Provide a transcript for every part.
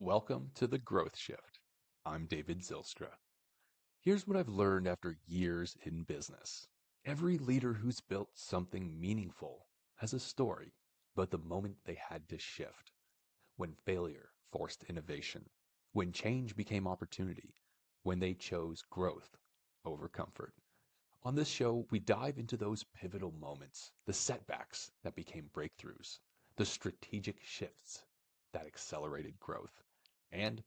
Welcome to the Growth Shift. I'm David Zylstra. Here's what I've learned after years in business. Every leader who's built something meaningful has a story, but the moment they had to shift, when failure forced innovation, when change became opportunity, when they chose growth over comfort. On this show, we dive into those pivotal moments, the setbacks that became breakthroughs, the strategic shifts that accelerated growth, and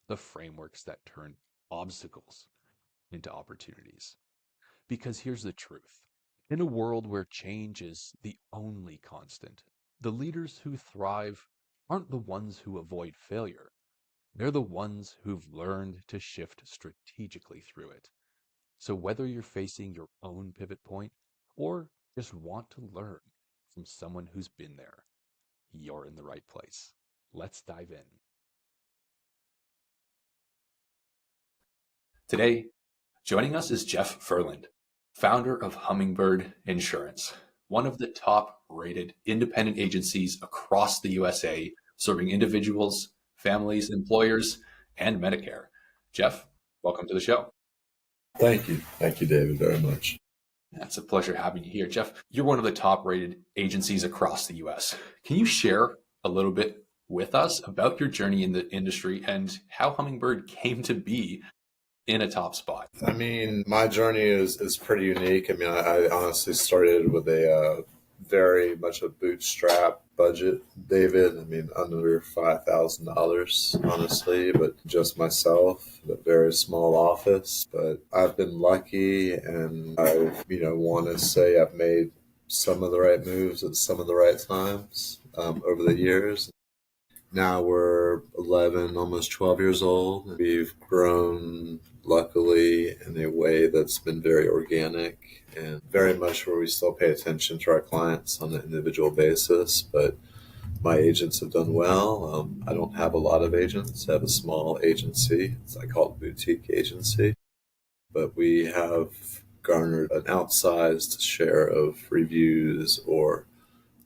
the frameworks that turned obstacles into opportunities. Because here's the truth. In a world where change is the only constant, the leaders who thrive aren't the ones who avoid failure. They're the ones who've learned to shift strategically through it. So whether you're facing your own pivot point or just want to learn from someone who's been there, you're in the right place. Let's dive in. Today, joining us is Geoff Ferland, founder of Hummingbird Insurance, one of the top-rated independent agencies across the USA, serving individuals, families, employers, and Medicare. Geoff, welcome to the show. Thank you. Thank you, David, very much. It's a pleasure having you here. Geoff, you're one of the top-rated agencies across the US. Can you share a little bit with us about your journey in the industry and how Hummingbird came to be in a top spot? I mean, my journey is pretty unique. I mean, I honestly started with a very much a bootstrap budget, David. I mean, under $5,000, honestly, but just myself, a very small office. But I've been lucky, and want to say I've made some of the right moves at some of the right times over the years. Now we're 11, almost 12 years old. We've grown, luckily, in a way that's been very organic and very much where we still pay attention to our clients on an individual basis. But my agents have done well. I don't have a lot of agents. I have a small agency. I call it a boutique agency. But we have garnered an outsized share of reviews or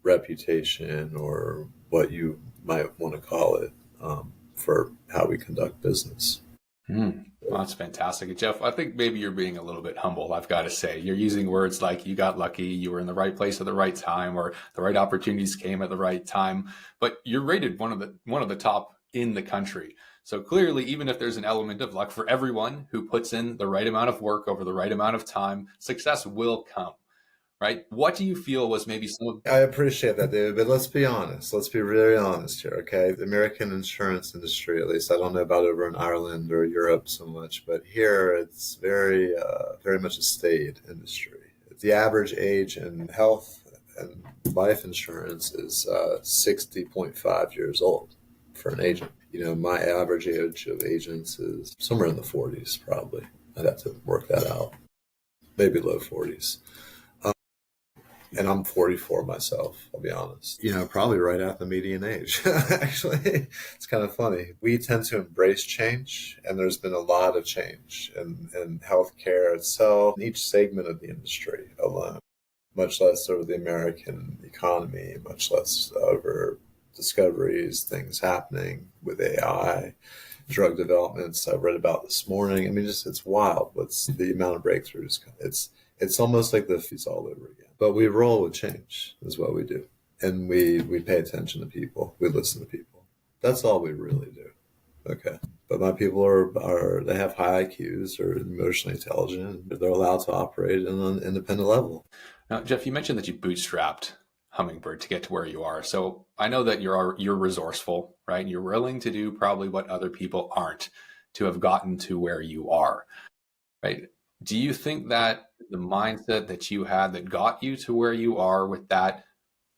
reputation or what you might want to call it for how we conduct business. Well, that's fantastic. Geoff, I think maybe you're being a little bit humble, I've got to say. You're using words like you got lucky, you were in the right place at the right time, or the right opportunities came at the right time. But you're rated one of the top in the country. So clearly, even if there's an element of luck, for everyone who puts in the right amount of work over the right amount of time, success will come. Right? What do you feel was maybe some of... I appreciate that, David, but let's be honest. Let's be really honest here, okay? The American insurance industry, at least, I don't know about over in Ireland or Europe so much, but here it's very much a staid industry. The average age in health and life insurance is 60.5 years old for an agent. You know, my average age of agents is somewhere in the 40s, probably. I'd have to work that out. Maybe low 40s. And I'm 44 myself, I'll be honest. You know, probably right at the median age, actually. It's kind of funny. We tend to embrace change, and there's been a lot of change in healthcare itself, in each segment of the industry alone, much less over the American economy, much less over discoveries, things happening with AI, drug developments I've read about this morning. I mean, it's wild. What's the amount of breakthroughs? It's almost like the feast all over again. But we roll with change is what we do. And we pay attention to people. We listen to people. That's all we really do. Okay. But my people they have high IQs, or emotionally intelligent. They're allowed to operate on an independent level. Now, Geoff, you mentioned that you bootstrapped Hummingbird to get to where you are. So I know that you're resourceful, right? You're willing to do probably what other people aren't to have gotten to where you are, right? Do you think that the mindset that you had that got you to where you are with that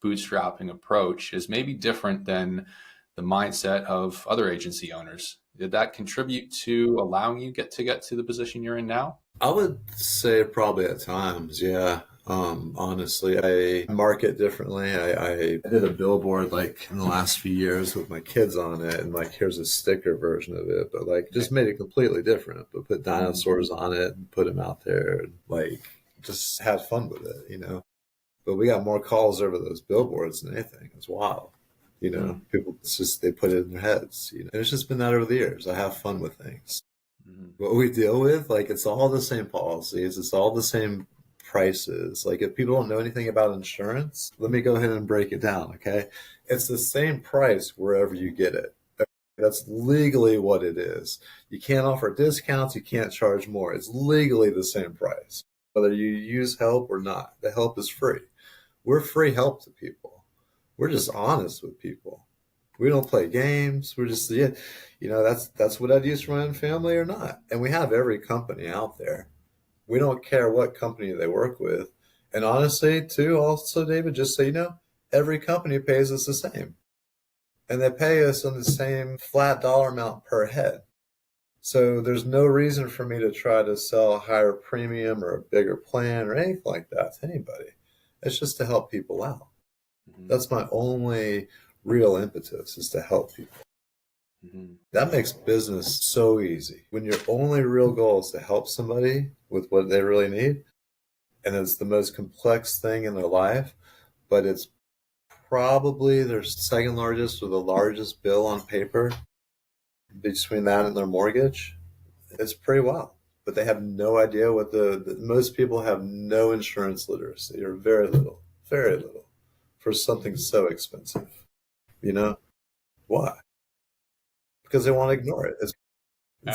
bootstrapping approach is maybe different than the mindset of other agency owners? Did that contribute to allowing you get to the position you're in now? I would say probably at times, yeah. Honestly, I market differently. I did a billboard like in the last few years with my kids on it, and like here's a sticker version of it, but like just made it completely different. But put dinosaurs on it and put them out there, and like just had fun with it, you know. But we got more calls over those billboards than anything. It's wild. Mm. People, it's just, they put it in their heads, and it's just been that over the years. I have fun with things. Mm. What we deal with, like, it's all the same policies, it's all the same prices. Like, if people don't know anything about insurance, let me go ahead and break it down, okay? It's the same price wherever you get it. That's legally what it is. You can't offer discounts, you can't charge more. It's legally the same price, whether you use help or not. The help is free. We're free help to people. We're just honest with people. We don't play games. We're just, yeah, that's what I'd use for my own family or not. And we have every company out there. We don't care what company they work with. And honestly, too, also, David, just so you know, every company pays us the same. And they pay us on the same flat dollar amount per head. So there's no reason for me to try to sell a higher premium or a bigger plan or anything like that to anybody. It's just to help people out. Mm-hmm. That's my only real impetus, is to help people. Mm-hmm. That makes business so easy. When your only real goal is to help somebody with what they really need, and it's the most complex thing in their life, but it's probably their second largest or the largest bill on paper between that and their mortgage, it's pretty wild. But they have no idea what most people have no insurance literacy, or very little for something so expensive. You know? Why? Because they want to ignore it. It's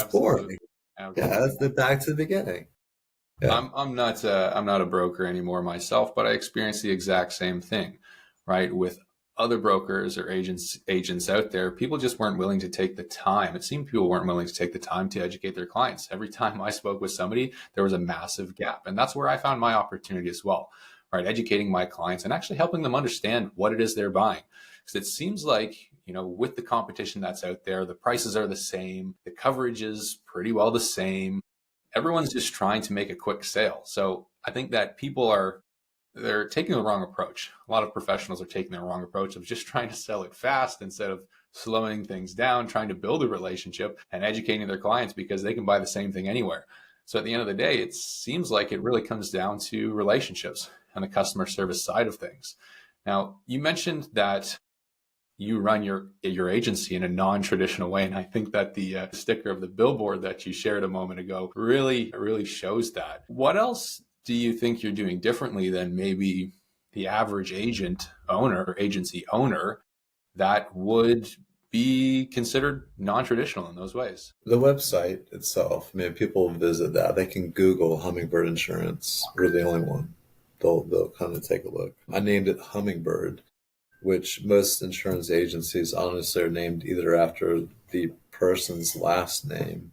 boring. Absolutely. Yeah, Absolutely. that's back to the beginning. Yeah. I'm not a broker anymore myself, but I experienced the exact same thing, right? With other brokers or agents out there, people just weren't willing to take the time. It seemed people weren't willing to take the time to educate their clients. Every time I spoke with somebody, there was a massive gap. And that's where I found my opportunity as well, right? Educating my clients and actually helping them understand what it is they're buying. Because it seems like, with the competition that's out there, the prices are the same, the coverage is pretty well the same. Everyone's just trying to make a quick sale. So I think that they're taking the wrong approach. A lot of professionals are taking the wrong approach of just trying to sell it fast instead of slowing things down, trying to build a relationship and educating their clients, because they can buy the same thing anywhere. So at the end of the day, it seems like it really comes down to relationships and the customer service side of things. Now, you mentioned that you run your agency in a non-traditional way, and I think that the sticker of the billboard that you shared a moment ago really shows that. What else do you think you're doing differently than maybe the average agent owner or agency owner that would be considered non-traditional in those ways? The website itself, I mean, people visit that. They can Google Hummingbird Insurance. We're the only one. They'll come and take a look. I named it Hummingbird, which most insurance agencies honestly are named either after the person's last name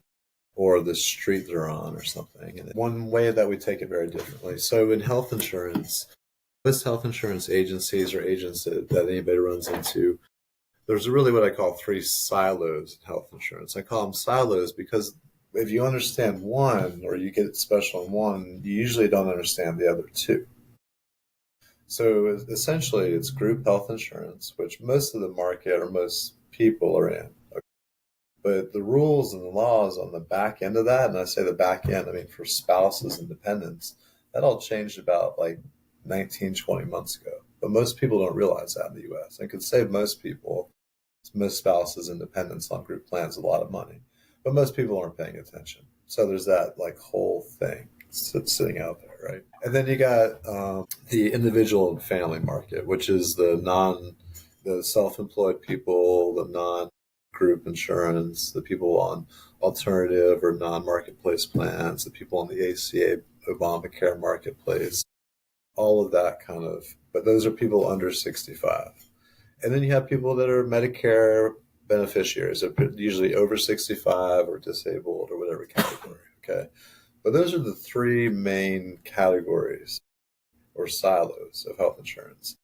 or the street they're on or something. And one way that we take it very differently. So in health insurance, most health insurance agencies or agents that anybody runs into, there's really what I call three silos in health insurance. I call them silos because if you understand one or you get special in one, you usually don't understand the other two. So essentially, it's group health insurance, which most of the market or most people are in. But the rules and the laws on the back end of that, and I say the back end, I mean for spouses and dependents, that all changed about like 19, 20 months ago. But most people don't realize that in the US. It could save most people, most spouses and dependents on group plans, a lot of money. But most people aren't paying attention. So there's that like whole thing sitting out there, right? And then you got the individual and family market, which is the self-employed people, the non-group insurance, the people on alternative or non-marketplace plans, the people on the ACA Obamacare marketplace, all of that kind of. But those are people under 65. And then you have people that are Medicare beneficiaries. They're usually over 65 or disabled or whatever category, okay? But those are the three main categories or silos of health insurance.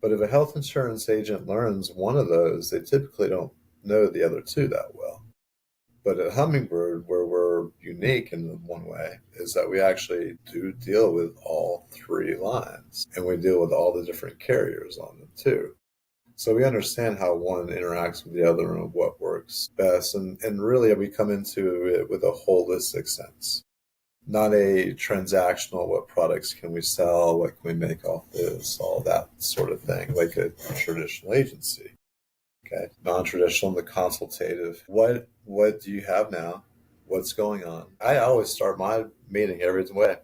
But if a health insurance agent learns one of those, they typically don't know the other two that well. But at Hummingbird, where we're unique in one way, is that we actually do deal with all three lines, and we deal with all the different carriers on them too. So we understand how one interacts with the other and what works best. And really, we come into it with a holistic sense, not a transactional, what products can we sell, what can we make off this, all that sort of thing, like a traditional agency. Okay. Non-traditional, the consultative. What do you have now? What's going on? I always start my meeting every way.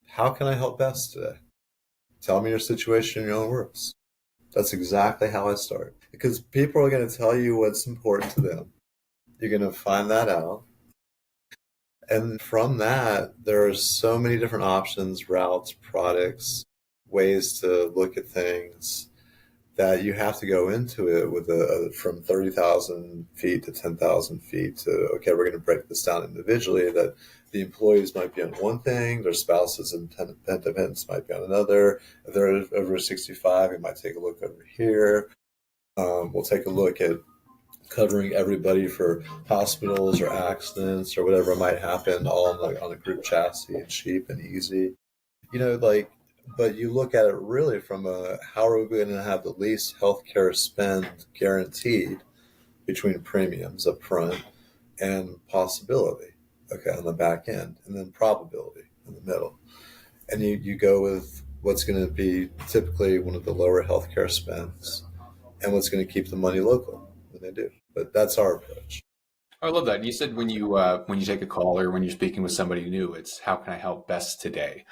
How can I help best today? Tell me your situation in your own words. That's exactly how I start. Because people are going to tell you what's important to them. You're going to find that out. And from that, there are so many different options, routes, products, ways to look at things that you have to go into it with from 30,000 feet to 10,000 feet to, okay, we're going to break this down individually, that the employees might be on one thing, their spouses and dependents might be on another. If they're over 65, we might take a look over here. We'll take a look at covering everybody for hospitals or accidents or whatever might happen, all on a group chassis and cheap and easy. Like, but you look at it really from how are we going to have the least healthcare spend guaranteed between premiums up front and possibility, okay, on the back end, and then probability in the middle. And you go with what's going to be typically one of the lower healthcare spends and what's going to keep the money local when they do. But that's our approach. I love that. You said when you take a call or when you're speaking with somebody new, it's how can I help best today,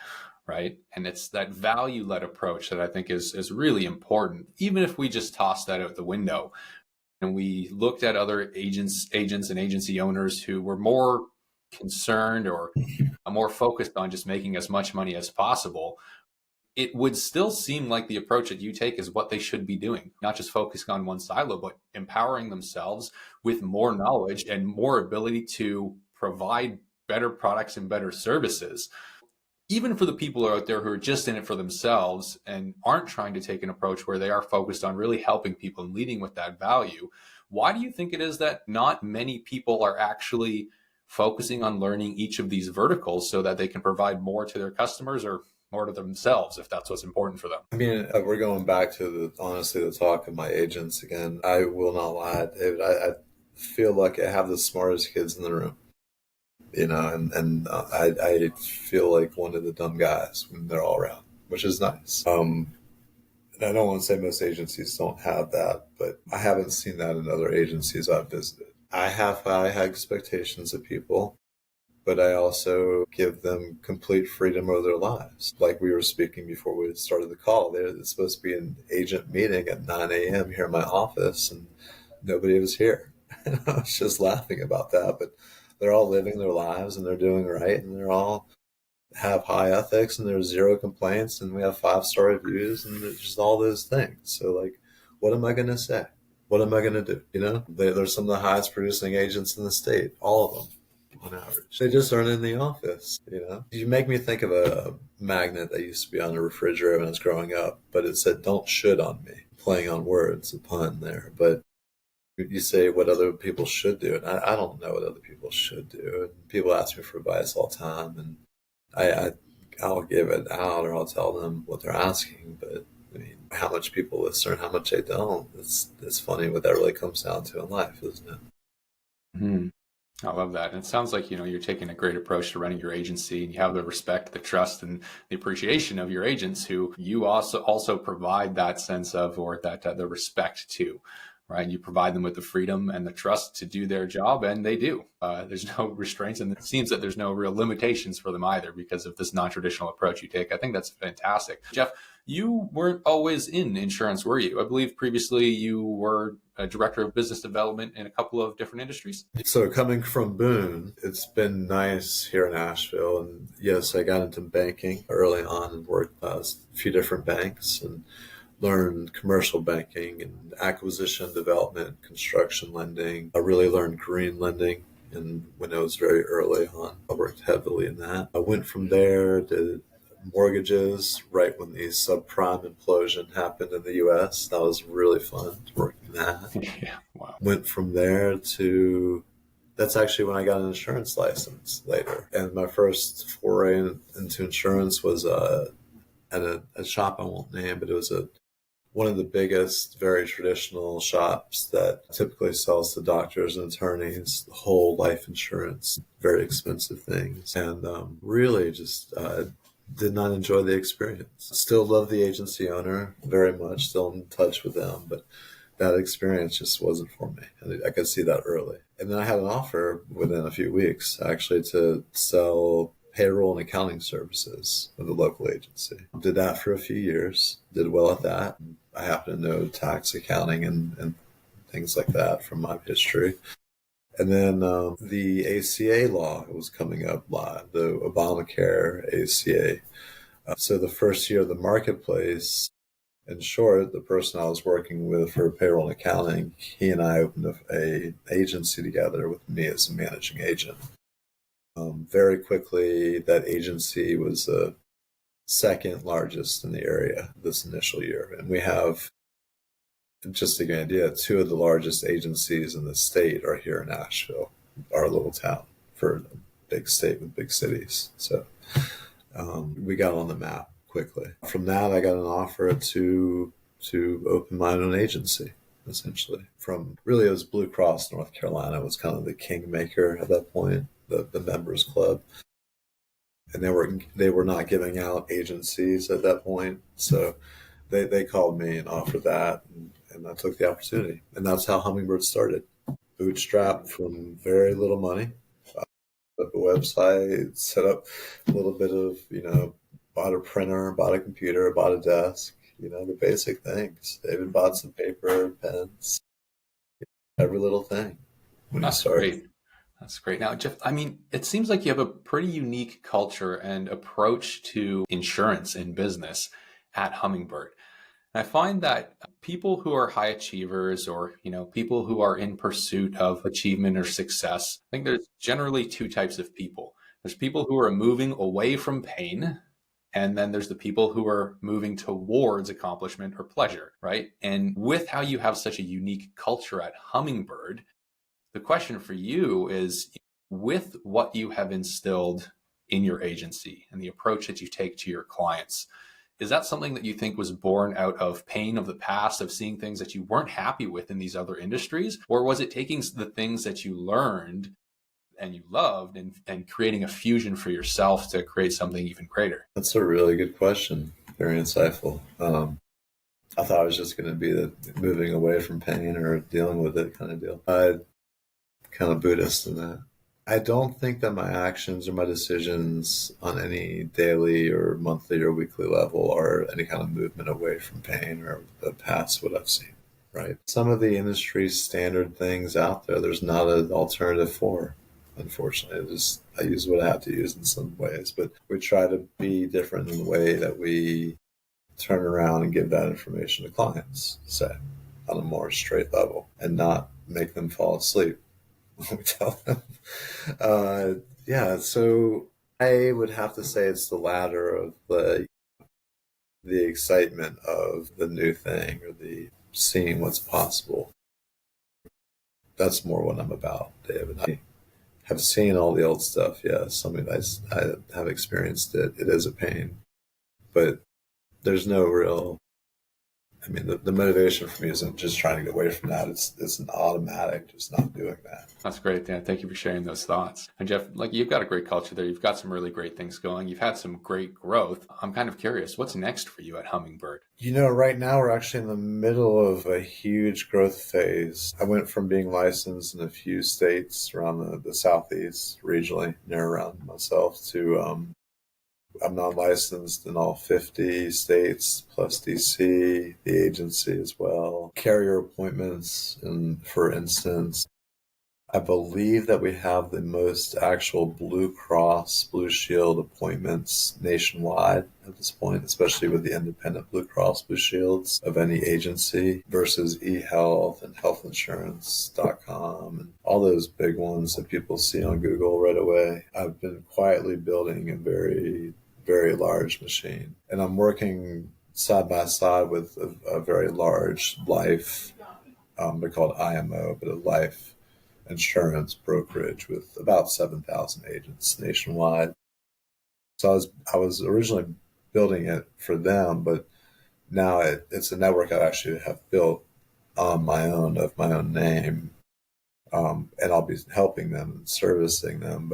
right? And it's that value-led approach that I think is really important. Even if we just toss that out the window and we looked at other agents and agency owners who were more concerned or more focused on just making as much money as possible, it would still seem like the approach that you take is what they should be doing, not just focusing on one silo, but empowering themselves with more knowledge and more ability to provide better products and better services. Even for the people out there who are just in it for themselves and aren't trying to take an approach where they are focused on really helping people and leading with that value, why do you think it is that not many people are actually focusing on learning each of these verticals so that they can provide more to their customers or more to themselves, if that's what's important for them? I mean, we're going back to honestly, the talk of my agents again. I will not lie, David. I feel like I have the smartest kids in the room, and I feel like one of the dumb guys when they're all around, which is nice. And I don't want to say most agencies don't have that, but I haven't seen that in other agencies I've visited. I have high expectations of people, but I also give them complete freedom over their lives. Like we were speaking before we started the call, it's supposed to be an agent meeting at 9 a.m. here in my office, and nobody was here. And I was just laughing about that, but they're all living their lives and they're doing right, and they're all have high ethics and there's zero complaints, and we have 5-star reviews, and it's just all those things. So like, what am I going to say? What am I going to do? They're some of the highest producing agents in the state, all of them. On average, they just aren't in the office. You make me think of a magnet that used to be on the refrigerator when I was growing up, but it said "Don't shit on me," playing on words, a pun there. But you say what other people should do, and I don't know what other people should do. And people ask me for advice all the time, and I'll give it out, or I'll tell them what they're asking. But I mean, how much people listen and how much they don't. It's funny what that really comes down to in life, isn't it? Mm-hmm. I love that. And it sounds like, you're taking a great approach to running your agency, and you have the respect, the trust, and the appreciation of your agents who you also provide that sense of, or that the respect to, right? You provide them with the freedom and the trust to do their job, and they do. There's no restraints, and it seems that there's no real limitations for them either because of this non-traditional approach you take. I think that's fantastic. Geoff, you weren't always in insurance, were you? I believe previously you were a director of business development in a couple of different industries. So coming from Boone, it's been nice here in Asheville. And yes, I got into banking early on and worked a few different banks and learned commercial banking and acquisition, development, construction lending. I really learned green lending. And when I was very early on, I worked heavily in that. I went from there to mortgages right when the subprime implosion happened in the U.S. That was really fun working that. Yeah, wow. Went from there to, that's actually when I got an insurance license later. And my first foray into insurance was at a shop I won't name, but it was one of the biggest, very traditional shops that typically sells to doctors and attorneys whole life insurance, very expensive things. And really just did not enjoy the experience. Still love the agency owner very much, still in touch with them, but that experience just wasn't for me. And I could see that early. And then I had an offer within a few weeks, actually, to sell payroll and accounting services with a local agency. Did that for a few years, did well at that. I happen to know tax accounting and things like that from my history. And then the ACA law was coming up live, the Obamacare ACA. So the first year of the marketplace, in short, the person I was working with for payroll and accounting, he and I opened a agency together with me as a managing agent. Very quickly, that agency was the second largest in the area this initial year. And we have, just to get an idea, two of the largest agencies in the state are here in Nashville, our little town, for a big state with big cities. So we got on the map quickly. From that, I got an offer to open my own agency, essentially. From really, it was Blue Cross North Carolina was kind of the kingmaker at that point, the members club, and they were not giving out agencies at that point, so they called me and offered that, and I took the opportunity, and that's how Hummingbird started. Bootstrap from very little money. Up a website, set up a little bit of, bought a printer, bought a computer, bought a desk, the basic things. David bought some paper, pens, every little thing when That's he started. great. That's great. Now, Geoff, I mean, it seems like you have a pretty unique culture and approach to insurance in business at Hummingbird. And I find that people who are high achievers or, people who are in pursuit of achievement or success, I think there's generally two types of people. There's people who are moving away from pain, and then there's the people who are moving towards accomplishment or pleasure, right? And with how you have such a unique culture at Hummingbird, the question for you is, with what you have instilled in your agency and the approach that you take to your clients, is that something that you think was born out of pain of the past, of seeing things that you weren't happy with in these other industries? Or was it taking the things that you learned and you loved and creating a fusion for yourself to create something even greater? That's a really good question. Very insightful. I thought I was just going to be the moving away from pain or dealing with it kind of deal. Kind of Buddhist in that. I don't think that my actions or my decisions on any daily or monthly or weekly level are any kind of movement away from pain or past what I've seen, right? Some of the industry standard things out there, there's not an alternative for, unfortunately. I use what I have to use in some ways, but we try to be different in the way that we turn around and give that information to clients, say, on a more straight level, and not make them fall asleep when we tell them. So I would have to say it's the latter of the excitement of the new thing or the seeing what's possible. That's more what I'm about, David. I have seen all the old stuff, yes. I mean, I have experienced it. It is a pain, but there's no real, the motivation for me isn't just trying to get away from that. It's an automatic, just not doing that. That's great, Dan. Thank you for sharing those thoughts. And Geoff, you've got a great culture there. You've got some really great things going. You've had some great growth. I'm kind of curious, what's next for you at Hummingbird? Right now we're actually in the middle of a huge growth phase. I went from being licensed in a few states around the Southeast regionally, near around myself, to I'm not licensed in all 50 states, plus DC, the agency as well. Carrier appointments, and for instance, I believe that we have the most actual Blue Cross, Blue Shield appointments nationwide at this point, especially with the independent Blue Cross, Blue Shields of any agency versus eHealth and healthinsurance.com and all those big ones that people see on Google right away. I've been quietly building a very, very large machine, and I'm working side by side with a very large life, they're called IMO, but a life insurance brokerage with about 7,000 agents nationwide. So I was originally building it for them, but now it's a network I actually have built on my own, of my own name, and I'll be helping them and servicing them.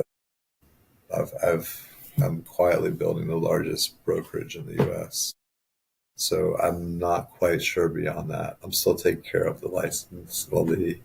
But I'm quietly building the largest brokerage in the U.S. So I'm not quite sure beyond that. I'm still taking care of the license, all the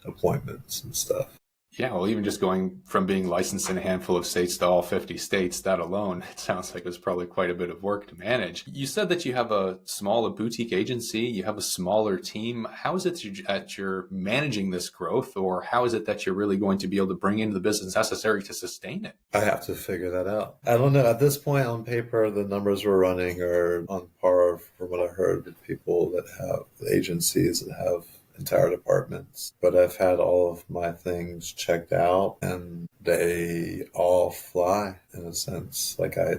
appointments and stuff. Yeah, well, even just going from being licensed in a handful of states to all 50 states, that alone, it sounds like it was probably quite a bit of work to manage. You said that you have a boutique agency, you have a smaller team. How is it that you're managing this growth, or how is it that you're really going to be able to bring into the business necessary to sustain it? I have to figure that out. I don't know. At this point, on paper, the numbers we're running are on par from what I heard with people that have agencies that have entire departments. But I've had all of my things checked out and they all fly in a sense. Like I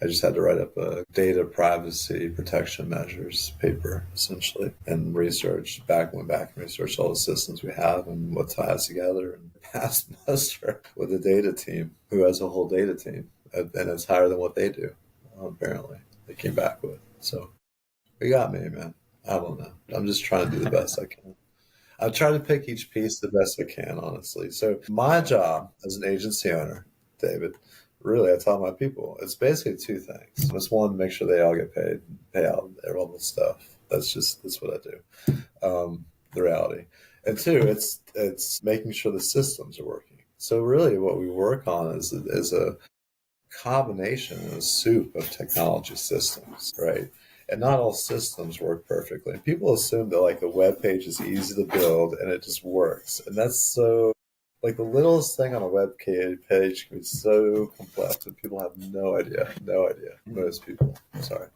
just had to write up a data privacy protection measures paper, essentially, and went back and researched all the systems we have and what ties together and pass muster with a data team who has a whole data team. And it's higher than what they do, apparently. They came back with. So you got me, man. I don't know. I'm just trying to do the best I can. I try to pick each piece the best I can, honestly. So my job as an agency owner, David, really, I tell my people, it's basically two things. It's one, make sure they all get paid, pay out all the stuff. That's what I do. The reality. And two, it's making sure the systems are working. So really what we work on is a combination, a soup of technology systems, right? And not all systems work perfectly. And people assume that like the web page is easy to build and it just works. And that's so like the littlest thing on a web page can be so complex and people have no idea. No idea. Most people. Sorry.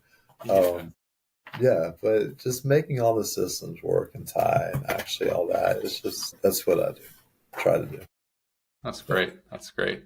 Yeah, but just making all the systems work and tie and actually all that, that's what I do. Try to do. That's great. That's great.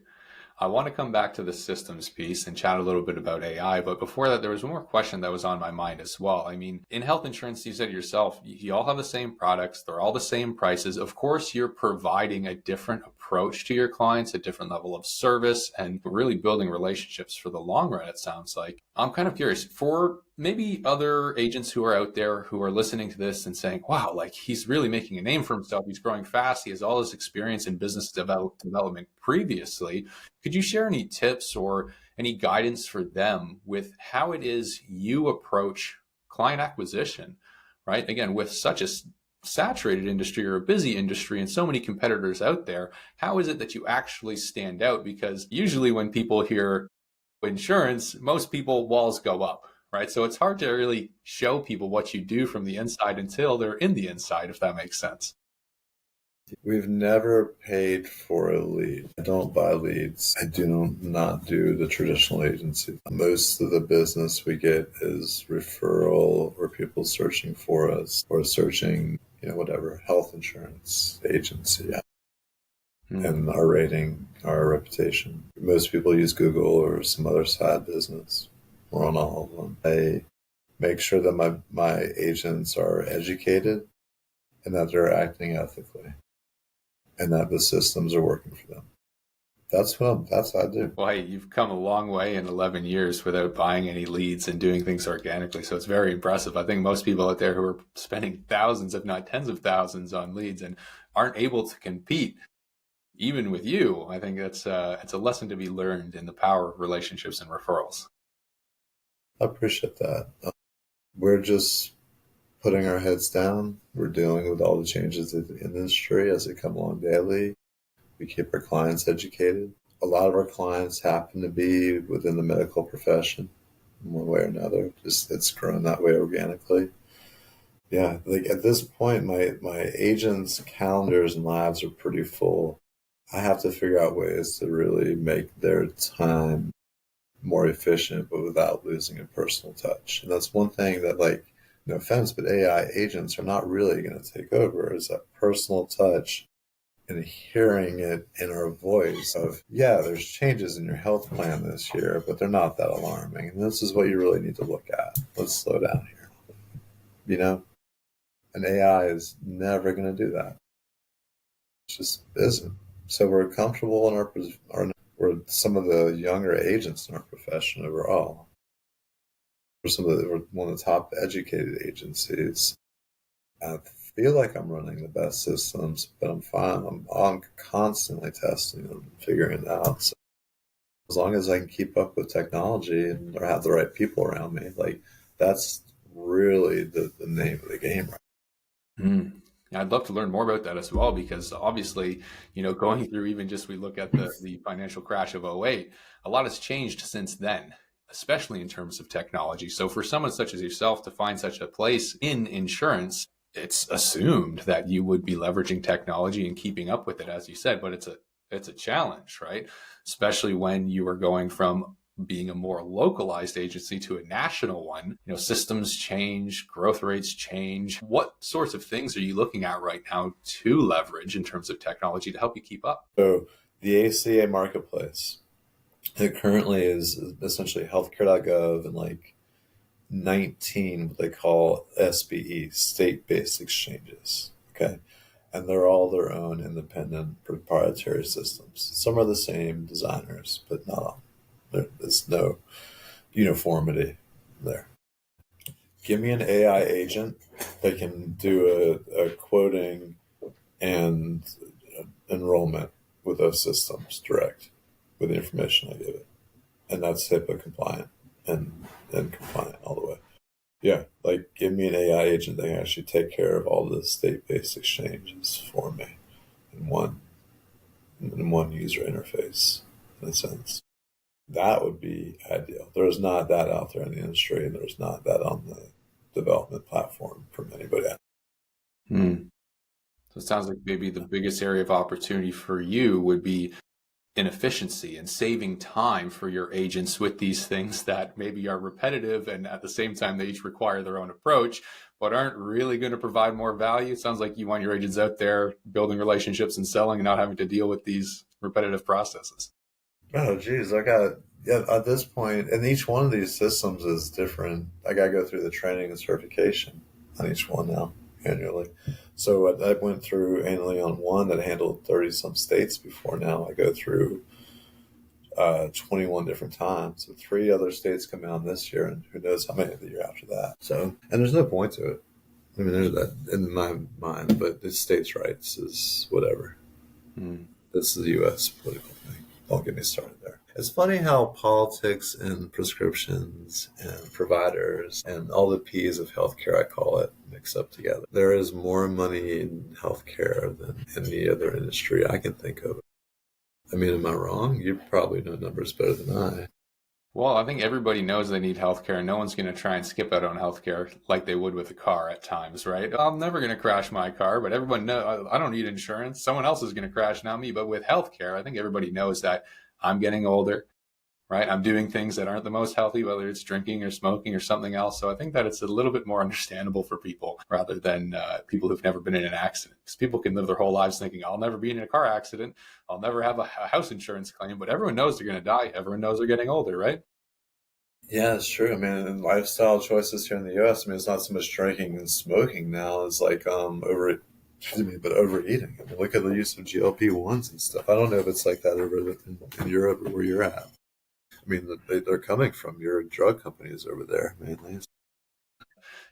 I want to come back to the systems piece and chat a little bit about AI. But before that, there was one more question that was on my mind as well. I mean, in health insurance, you said yourself, you all have the same products. They're all the same prices. Of course, you're providing a different approach to your clients, a different level of service, and really building relationships for the long run, it sounds like. I'm kind of curious for maybe other agents who are out there who are listening to this and saying, wow, like he's really making a name for himself. He's growing fast. He has all this experience in business development previously. Could you share any tips or any guidance for them with how it is you approach client acquisition, right? Again, with such a saturated industry or a busy industry and so many competitors out there, how is it that you actually stand out? Because usually when people hear insurance, most people walls go up, right? So it's hard to really show people what you do from the inside until they're in the inside, if that makes sense. We've never paid for a lead. I don't buy leads. I do not do the traditional agency. Most of the business we get is referral or people searching for us or searching, whatever, health insurance agency. And our rating, our reputation. Most people use Google or some other side business. We're on all of them. I make sure that my agents are educated and that they're acting ethically and that the systems are working for them. That's what I do. Well, hey, you've come a long way in 11 years without buying any leads and doing things organically. So it's very impressive. I think most people out there who are spending thousands, if not tens of thousands on leads and aren't able to compete, even with you, I think it's a lesson to be learned in the power of relationships and referrals. I appreciate that. We're just putting our heads down. We're dealing with all the changes in the industry as they come along daily. We keep our clients educated. A lot of our clients happen to be within the medical profession in one way or another. Just it's grown that way organically. Yeah, like at this point, my agents' calendars and lives are pretty full. I have to figure out ways to really make their time more efficient, but without losing a personal touch. And that's one thing that, like, no offense, but AI agents are not really going to take over is that personal touch and hearing it in our voice of, yeah, there's changes in your health plan this year, but they're not that alarming. And this is what you really need to look at. Let's slow down here. An AI is never going to do that. It just isn't. So we're comfortable in we're some of the younger agents in our profession overall. We're one of the top educated agencies. I feel like I'm running the best systems, but I'm fine. I'm constantly testing them and figuring it out. So as long as I can keep up with technology and or have the right people around me, like that's really the name of the game right Mm. Yeah, I'd love to learn more about that as well, because obviously, going through, even just we look at the financial crash of '08, a lot has changed since then, especially in terms of technology. So for someone such as yourself to find such a place in insurance, it's assumed that you would be leveraging technology and keeping up with it, as you said, but it's a challenge, right? Especially when you are going from being a more localized agency to a national one. Systems change, growth rates change. What sorts of things are you looking at right now to leverage in terms of technology to help you keep up? So the ACA marketplace, it currently is essentially healthcare.gov and like 19 what they call SBE, state-based exchanges. Okay. And they're all their own independent proprietary systems. Some are the same designers, but not all. There's no uniformity there. Give me an AI agent that can do a quoting and enrollment with those systems direct with the information I give it. And that's HIPAA compliant and compliant all the way. Yeah, like give me an AI agent that can actually take care of all the state-based exchanges for me in one user interface, in a sense. That would be ideal. There's not that out there in the industry, and there's not that on the development platform from anybody else. Hmm. So it sounds like maybe the biggest area of opportunity for you would be inefficiency and saving time for your agents with these things that maybe are repetitive, and at the same time they each require their own approach but aren't really going to provide more value. It sounds like you want your agents out there building relationships and selling and not having to deal with these repetitive processes. Oh, geez, I got yeah. At this point, and each one of these systems is different. I got to go through the training and certification on each one now annually. So I went through annually on one that handled 30 some states before. Now I go through 21 different times. So three other states come out this year, and who knows how many the year after that. So, and there's no point to it. I mean, there's that in my mind, but it's states' rights is whatever. Hmm. This is a U.S. political thing. Don't get me started there. It's funny how politics and prescriptions and providers and all the P's of healthcare, I call it, mix up together. There is more money in healthcare than any other industry I can think of. I mean, am I wrong? You probably know numbers better than I. Well, I think everybody knows they need healthcare. No one's going to try and skip out on healthcare like they would with a car at times, right? I'm never going to crash my car, but everyone knows I don't need insurance. Someone else is going to crash, not me. But with healthcare, I think everybody knows that I'm getting older, right? I'm doing things that aren't the most healthy, whether it's drinking or smoking or something else. So I think that it's a little bit more understandable for people rather than people who've never been in an accident. Because people can live their whole lives thinking, I'll never be in a car accident. I'll never have a house insurance claim. But everyone knows they're going to die. Everyone knows they're getting older, right? Yeah, it's true. I mean, and lifestyle choices here in the U.S. I mean, it's not so much drinking and smoking now. It's like but overeating. I mean, look at the use of GLP-1s and stuff. I don't know if it's like that over in Europe or where you're at. I mean, they're coming from your drug companies over there mainly.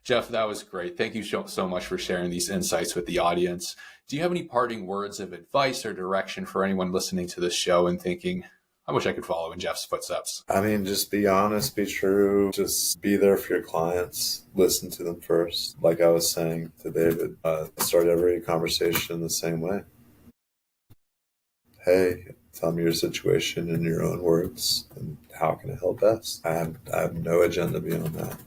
Geoff, that was great. Thank you so much for sharing these insights with the audience. Do you have any parting words of advice or direction for anyone listening to this show and thinking, I wish I could follow in Geoff's footsteps? I mean, just be honest, be true, just be there for your clients, listen to them first. Like I was saying to David, start every conversation the same way. Hey, tell me your situation in your own words, and how can I help best? I have no agenda beyond that.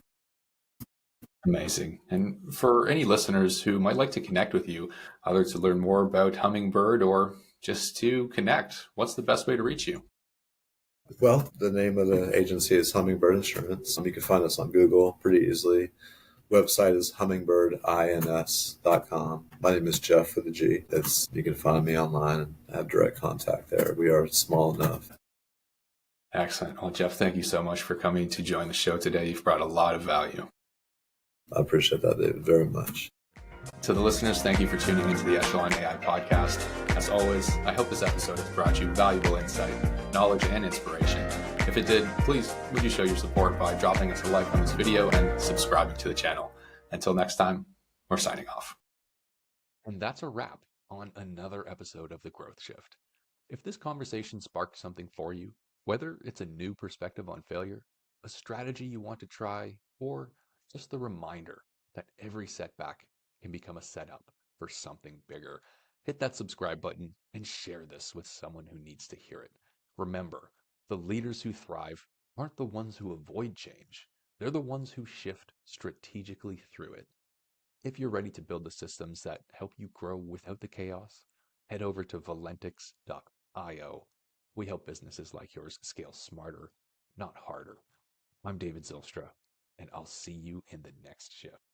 Amazing. And for any listeners who might like to connect with you, either to learn more about Hummingbird or just to connect, what's the best way to reach you? Well, the name of the agency is Hummingbird Insurance. You can find us on Google pretty easily. Website is hummingbird.ins.com. My name is Geoff with a G. You can find me online and have direct contact there. We are small enough. Excellent. Well, Geoff, thank you so much for coming to join the show today. You've brought a lot of value. I appreciate that, David, very much. To the listeners, thank you for tuning into the Echelon AI podcast. As always, I hope this episode has brought you valuable insight, knowledge, and inspiration. If it did, please would you show your support by dropping us a like on this video and subscribing to the channel. Until next time, we're signing off. And that's a wrap on another episode of The Growth Shift. If this conversation sparked something for you, whether it's a new perspective on failure, a strategy you want to try, or Just the reminder that every setback can become a setup for something bigger. Hit that subscribe button and share this with someone who needs to hear it. Remember, the leaders who thrive aren't the ones who avoid change. They're the ones who shift strategically through it. If you're ready to build the systems that help you grow without the chaos, head over to valentix.io. We help businesses like yours scale smarter, not harder. I'm David Zylstra, and I'll see you in the next shift.